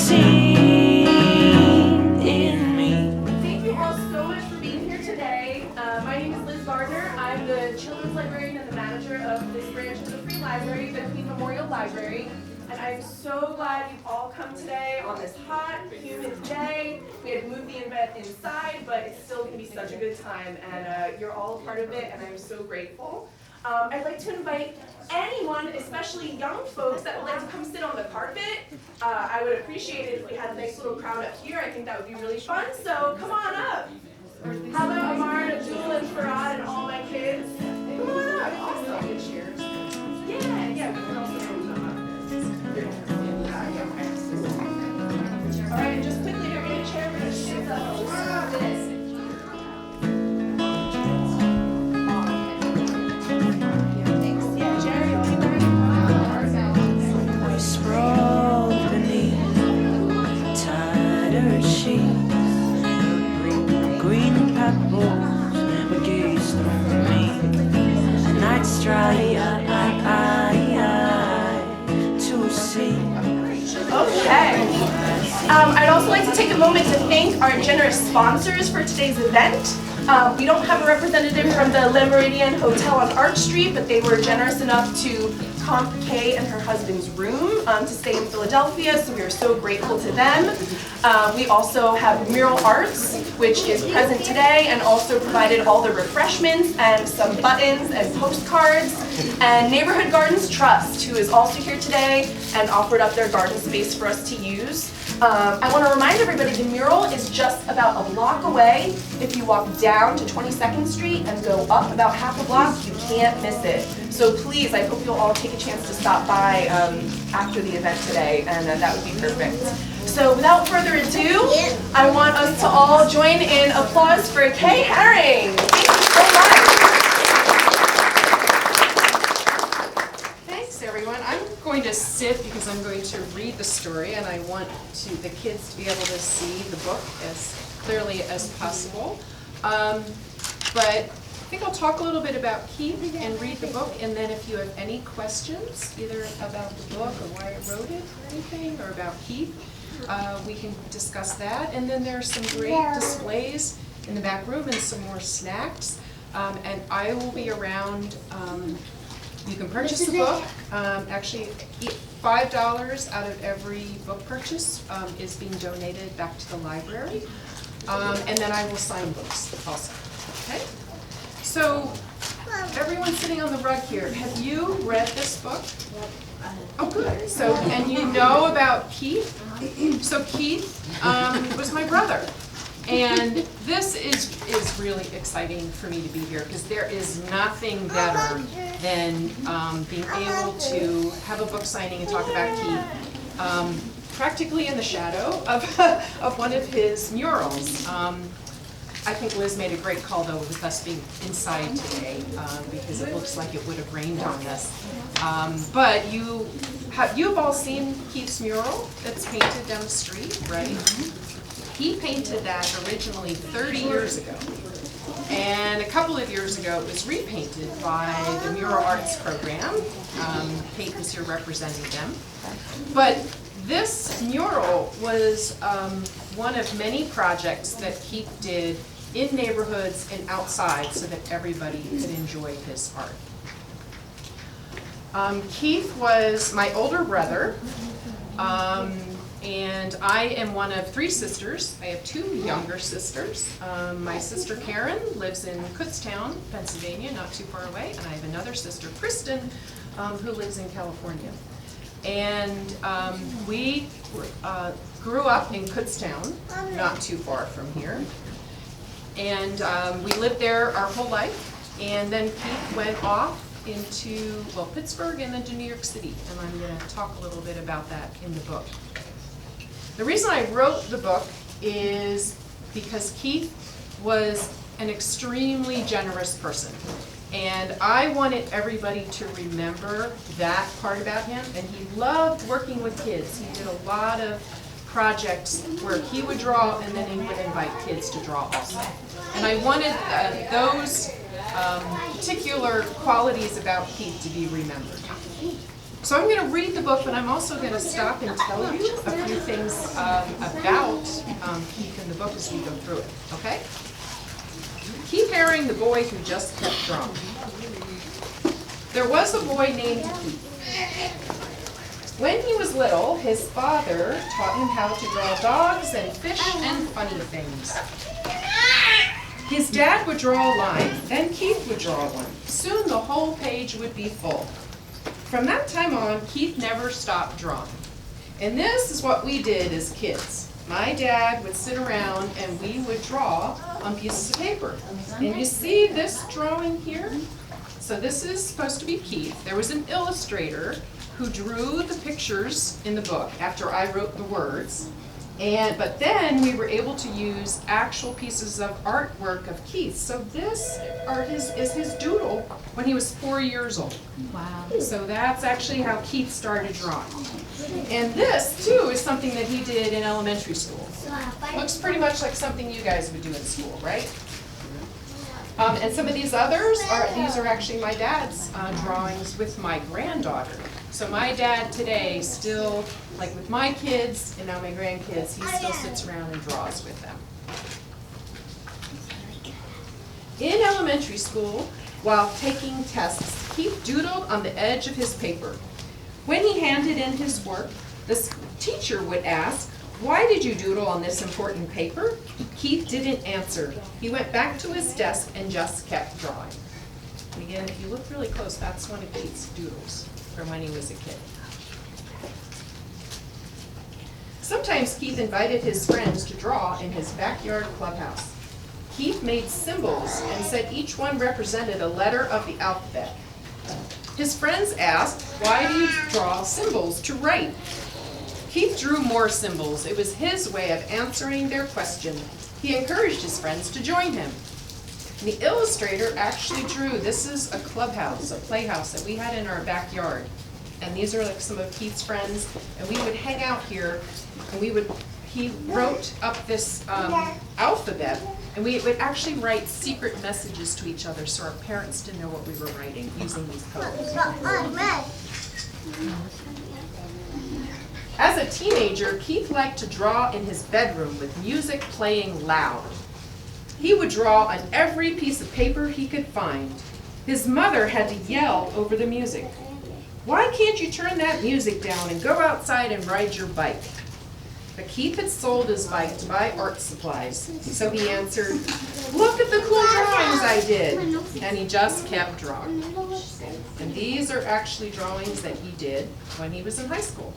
seen in me. Thank you all so much for being here today. My name is Liz Gardner. I'm the children's librarian and the manager of this branch of the Free Library, the Queen Memorial Library. And I'm so glad you've all come today on this hot, humid day. We had moved the event inside, but it's still going to be such a good time, and you're all a part of it, and I'm so grateful. I'd like to invite anyone, especially young folks, that would like to come sit on the carpet. I would appreciate it if we had a nice little crowd up here. I think that would be really fun, so come on up. How about Amar, Abdul, and Farad, and all my kids? Come on up. Awesome. Yeah, we can also come up. All right, and just quickly, you're going to chair, we're going to shift up a little bit. Sprawled beneath tattered sheets, green pebbles were gazed on me, nights dry to see. Okay. I'd also like to take a moment to thank our generous sponsors for today's event. We don't have a representative from the Le Meridien Hotel on Arch Street, but they were generous enough to comp Kay and her husband's room to stay in Philadelphia, so we are so grateful to them. We also have Mural Arts, which is present today and also provided all the refreshments and some buttons and postcards. And Neighborhood Gardens Trust, who is also here today and offered up their garden space for us to use. I want to remind everybody the mural is just about a block away. If you walk down to 22nd Street and go up about half a block, you can't miss it. So please, I hope you'll all take a chance to stop by after the event today, and that would be perfect. So without further ado, I want us to all join in applause for Keith Haring. Thank you so much. Thanks, everyone. I'm going to sit because I'm going to read the story, and I want the kids to be able to see the book as clearly as possible. But I think I'll talk a little bit about Keith and read the book, and then if you have any questions, either about the book or why I wrote it or anything, or about Keith, we can discuss that. And then there are some great displays in the back room and some more snacks. And I will be around. You can purchase the book. Actually, $5 out of every book purchase is being donated back to the library. And then I will sign books also. Okay? So, everyone sitting on the rug here, have you read this book? Oh, good. So, and you know about Keith? So Keith was my brother. And this is really exciting for me to be here because there is nothing better than being able to have a book signing and talk about Keith practically in the shadow of one of his murals. I think Liz made a great call, though, with us being inside today because it looks like it would have rained on us. But you've all seen Keith's mural that's painted down the street, right? He painted that originally 30 years ago. And a couple of years ago, it was repainted by the Mural Arts program. Kate was here representing them. But this mural was one of many projects that Keith did in neighborhoods and outside so that everybody could enjoy his art. Keith was my older brother, and I am one of three sisters. I have two younger sisters. My sister Karen lives in Kutztown, Pennsylvania, not too far away, and I have another sister, Kristen, who lives in California. And we grew up in Kutztown, not too far from here. And we lived there our whole life. And then Keith went off into, well, Pittsburgh and then to New York City. And I'm going to talk a little bit about that in the book. The reason I wrote the book is because Keith was an extremely generous person. And I wanted everybody to remember that part about him. And he loved working with kids. He did a lot of projects where he would draw and then he would invite kids to draw also. And I wanted those particular qualities about Keith to be remembered. So I'm going to read the book, but I'm also going to stop and tell you a few things about Keith in the book as we go through it, okay? Keith Haring, the boy who just kept drawing. There was a boy named Keith. When he was little, his father taught him how to draw dogs and fish and funny things. His dad would draw a line, then Keith would draw one. Soon the whole page would be full. From that time on, Keith never stopped drawing. And this is what we did as kids. My dad would sit around and we would draw on pieces of paper. And you see this drawing here? So this is supposed to be Keith. There was an illustrator who drew the pictures in the book after I wrote the words. But then we were able to use actual pieces of artwork of Keith. So this is his doodle when he was 4 years old. Wow. So that's actually how Keith started drawing. And this, too, is something that he did in elementary school. Looks pretty much like something you guys would do in school, right? And some of these others are actually my dad's drawings with my granddaughter. So my dad today still, like with my kids and now my grandkids, he still sits around and draws with them. In elementary school, while taking tests, Keith doodled on the edge of his paper. When he handed in his work, the teacher would ask, "Why did you doodle on this important paper?" Keith didn't answer. He went back to his desk and just kept drawing. And again, if you look really close, that's one of Keith's doodles from when he was a kid. Sometimes Keith invited his friends to draw in his backyard clubhouse. Keith made symbols and said each one represented a letter of the alphabet. His friends asked, "Why do you draw symbols to write?" Keith drew more symbols. It was his way of answering their question. He encouraged his friends to join him. The illustrator actually drew, this is a clubhouse, a playhouse that we had in our backyard. And these are like some of Keith's friends, and we would hang out here, and he wrote up this alphabet, and we would actually write secret messages to each other so our parents didn't know what we were writing using these codes. As a teenager, Keith liked to draw in his bedroom with music playing loud. He would draw on every piece of paper he could find. His mother had to yell over the music. "Why can't you turn that music down and go outside and ride your bike?" But Keith had sold his bike to buy art supplies, so he answered, "Look at the cool drawings I did." And he just kept drawing. And these are actually drawings that he did when he was in high school.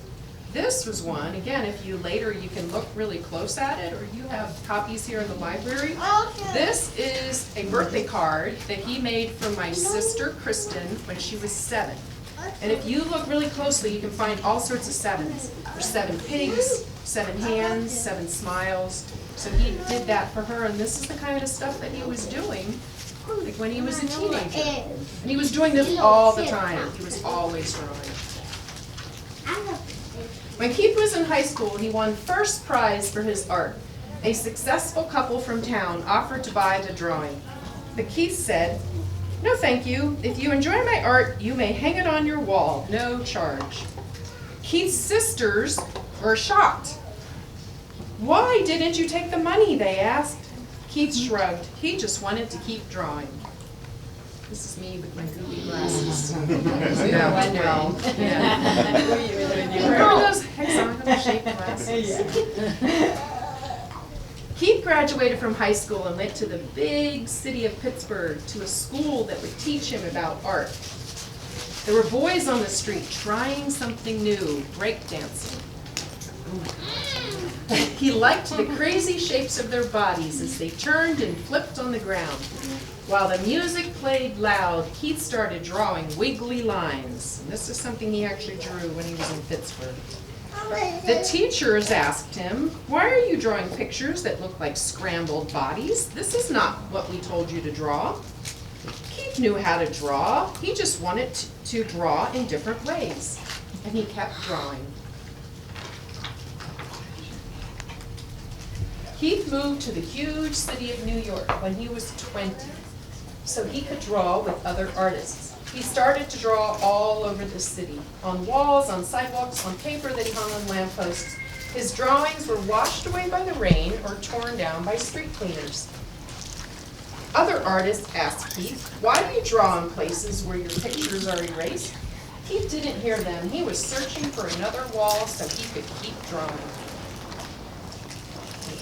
This was one, again, if you later, you can look really close at it, or you have copies here in the library. This is a birthday card that he made for my sister, Kristen, when she was 7. And if you look really closely, you can find all sorts of 7s. There's 7 pigs, 7 hands, 7 smiles. So he did that for her, and this is the kind of stuff that he was doing like when he was a teenager. And he was doing this all the time. He was always drawing. When Keith was in high school, he won first prize for his art. A successful couple from town offered to buy the drawing. But Keith said, "No, thank you. If you enjoy my art, you may hang it on your wall, no charge." Keith's sisters were shocked. "Why didn't you take the money?" they asked. Keith shrugged. He just wanted to keep drawing. This is me with my goofy glasses. Yeah, I know. Yeah. Remember those hexagonal-shaped glasses? Keith graduated from high school and went to the big city of Pittsburgh to a school that would teach him about art. There were boys on the street trying something new, breakdancing. He liked the crazy shapes of their bodies as they turned and flipped on the ground. While the music played loud, Keith started drawing wiggly lines. And this is something he actually drew when he was in Pittsburgh. The teachers asked him, "Why are you drawing pictures that look like scrambled bodies? This is not what we told you to draw." Keith knew how to draw. He just wanted to draw in different ways. And he kept drawing. Keith moved to the huge city of New York when he was 20, so he could draw with other artists. he started to draw all over the city, on walls, on sidewalks, on paper that he hung on lampposts. His drawings were washed away by the rain or torn down by street cleaners. Other artists asked Keith, "Why do you draw in places where your pictures are erased?" Keith didn't hear them. He was searching for another wall so he could keep drawing.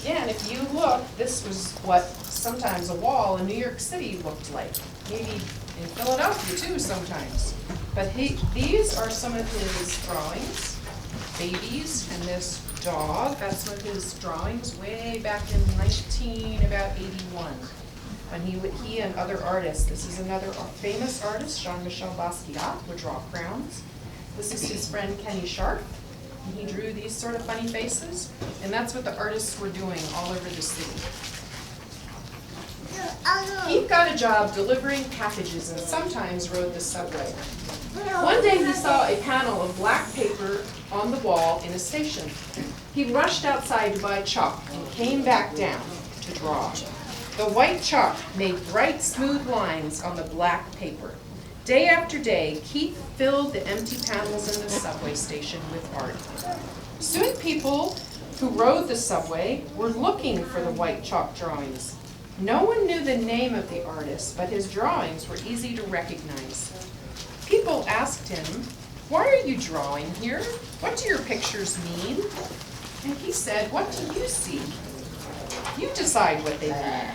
Again, if you look, this was what sometimes a wall in New York City looked like. Maybe in Philadelphia too sometimes. But these are some of his drawings. Babies and this dog, that's one of his drawings way back in about 81. And he and other artists, this is another famous artist, Jean-Michel Basquiat, would draw crowns. This is his friend Kenny Sharp, and he drew these sort of funny faces. And that's what the artists were doing all over the city. Keith got a job delivering packages and sometimes rode the subway. One day he saw a panel of black paper on the wall in a station. He rushed outside to buy chalk and came back down to draw. The white chalk made bright, smooth lines on the black paper. Day after day, Keith filled the empty panels in the subway station with art. Soon people who rode the subway were looking for the white chalk drawings. No one knew the name of the artist, but his drawings were easy to recognize. People asked him, "Why are you drawing here? What do your pictures mean?" And he said, "What do you see? You decide what they mean."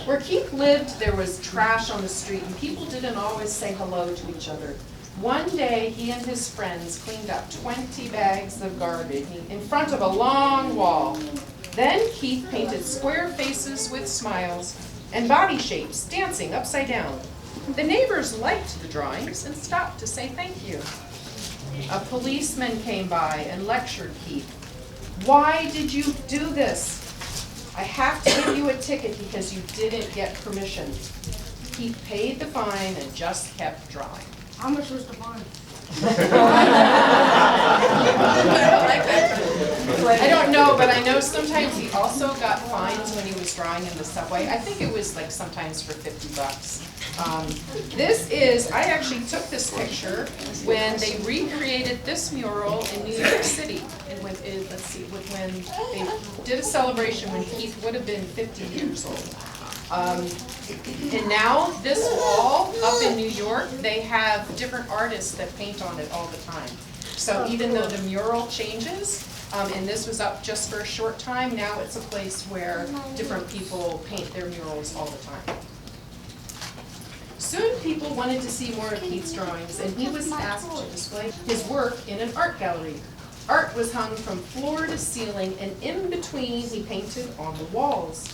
Where Keith lived, there was trash on the street, and people didn't always say hello to each other. One day, he and his friends cleaned up 20 bags of garbage in front of a long wall. Then Keith painted square faces with smiles and body shapes dancing upside down. The neighbors liked the drawings and stopped to say thank you. A policeman came by and lectured Keith. "Why did you do this? I have to give you a ticket because you didn't get permission." Keith paid the fine and just kept drawing. How much was the fine? I don't know, but I know sometimes he also got fines when he was drawing in the subway. I think it was like sometimes for $50. I actually took this picture when they recreated this mural in New York City. When they did a celebration when Keith would have been 50 years old. And now this wall up in New York, they have different artists that paint on it all the time. So even though the mural changes, and this was up just for a short time, now it's a place where different people paint their murals all the time. Soon people wanted to see more of Keith's drawings, and he was asked to display his work in an art gallery. Art was hung from floor to ceiling, and in between he painted on the walls.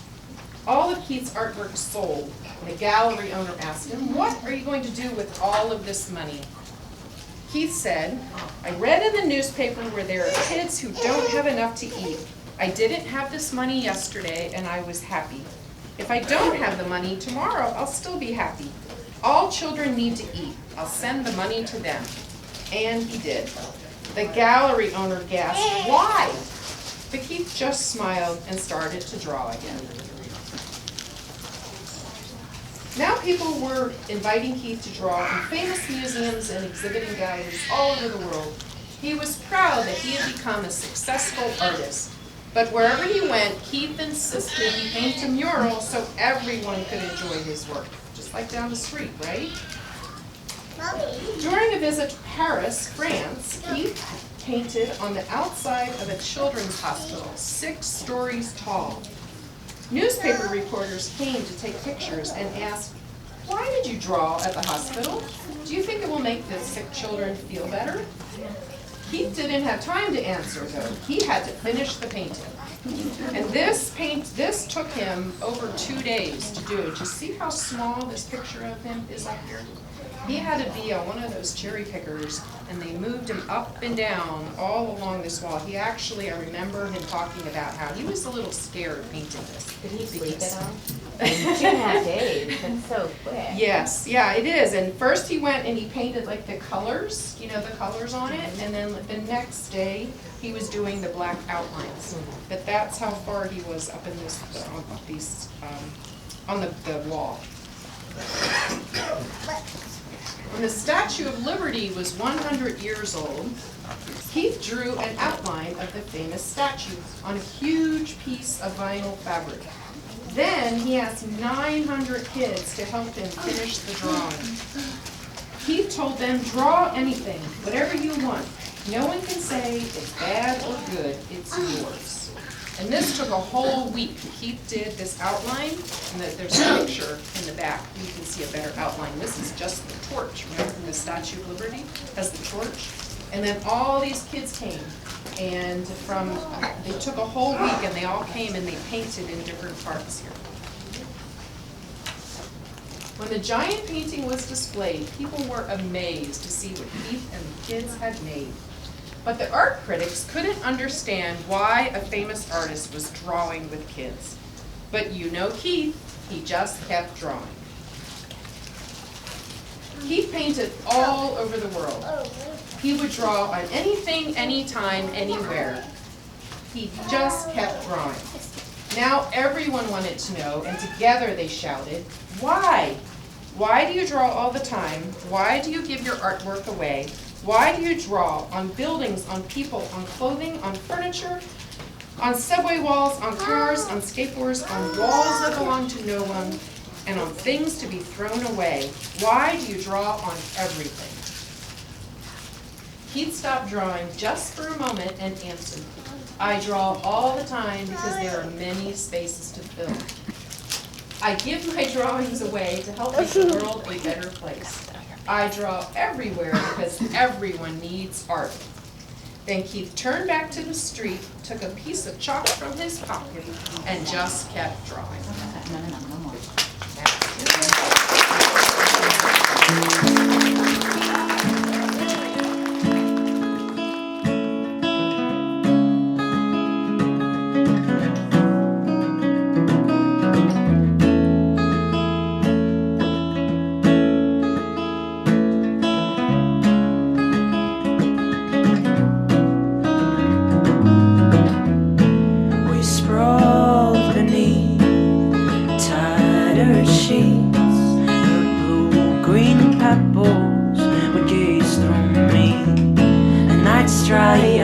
All of Keith's artwork sold, and the gallery owner asked him, "What are you going to do with all of this money?" Keith said, "I read in the newspaper where there are kids who don't have enough to eat. I didn't have this money yesterday, and I was happy. If I don't have the money tomorrow, I'll still be happy. All children need to eat. I'll send the money to them." And he did. The gallery owner gasped, "Why?" But Keith just smiled and started to draw again. Now people were inviting Keith to draw in famous museums and exhibiting galleries all over the world. He was proud that he had become a successful artist. But wherever he went, Keith insisted he paint a mural so everyone could enjoy his work. Just like down the street, right? During a visit to Paris, France, Keith painted on the outside of a children's hospital, 6 stories tall. Newspaper reporters came to take pictures and asked, "Why did you draw at the hospital? Do you think it will make the sick children feel better?" Keith didn't have time to answer, though. He had to finish the painting. And this took him over 2 days to do. Do you see how small this picture of him is up here? He had to be on one of those cherry pickers, and they moved him up and down all along this wall. He actually, I remember him talking about how he was a little scared painting this. Did he sleep it on? 2.5 days, that's so quick. Yes, yeah, it is. And first he went and he painted like the colors, the colors on it, and then the next day he was doing the black outlines. But that's how far he was up in on the wall. When the Statue of Liberty was 100 years old, Keith drew an outline of the famous statue on a huge piece of vinyl fabric. Then he asked 900 kids to help him finish the drawing. Keith told them, draw anything, whatever you want. No one can say it's bad or good, it's yours. And this took a whole week. Keith did this outline, and there's a picture in the back. You can see a better outline. This is just the torch. Remember the Statue of Liberty has the torch? And then all these kids came, and they took a whole week, and they all came and they painted in different parts here. When the giant painting was displayed, people were amazed to see what Keith and the kids had made. But the art critics couldn't understand why a famous artist was drawing with kids. But you know Keith, he just kept drawing. Keith painted all over the world. He would draw on anything, anytime, anywhere. He just kept drawing. Now everyone wanted to know, and together they shouted, why? Why do you draw all the time? Why do you give your artwork away? Why do you draw on buildings, on people, on clothing, on furniture, on subway walls, on cars, on skateboards, on walls that belong to no one, and on things to be thrown away? Why do you draw on everything? Keith stopped drawing just for a moment and answered, I draw all the time because there are many spaces to fill. I give my drawings away to help make the world a better place. I draw everywhere because everyone needs art. Then Keith turned back to the street, took a piece of chalk from his pocket, and just kept drawing. No more. We sprawled beneath tattered sheets. The blue-green pebbles would gaze through me. And I'd stride